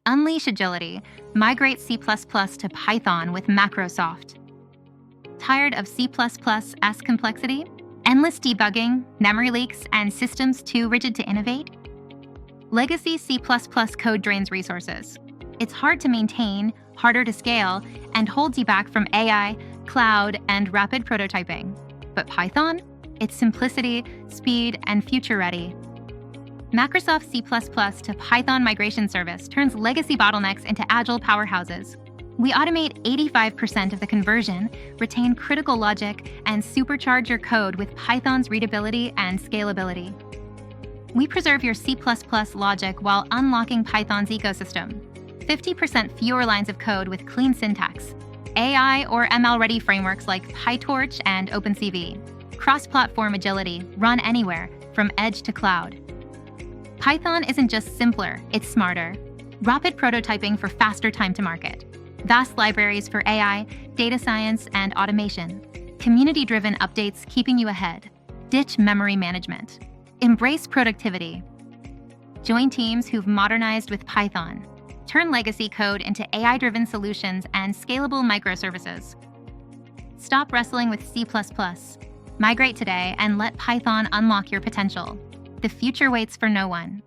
Unleash agility. Migrate C++ to Python with Macrosoft. Tired of C++'s complexity? Endless debugging, memory leaks, and systems too rigid to innovate? Legacy C++ code drains resources. It's hard to maintain, harder to scale, and holds you back from AI, cloud, and rapid prototyping. But Python? Its simplicity, speed, and future-ready. Macrosoft C++ to Python migration service turns legacy bottlenecks into agile powerhouses. We automate 85% of the conversion, retain critical logic, and supercharge your code with Python's readability and scalability. We preserve your C++ logic while unlocking Python's ecosystem. 50% fewer lines of code with clean syntax. AI or ML-ready frameworks like PyTorch and OpenCV. Cross-platform agility, run anywhere, from edge to cloud. Python isn't just simpler, it's smarter. Rapid prototyping for faster time to market. Vast libraries for AI, data science, and automation. Community-driven updates keeping you ahead. Ditch memory management. Embrace productivity. Join teams who've modernized with Python. Turn legacy code into AI-driven solutions and scalable microservices. Stop wrestling with C++. Migrate today and let Python unlock your potential. The future waits for no one.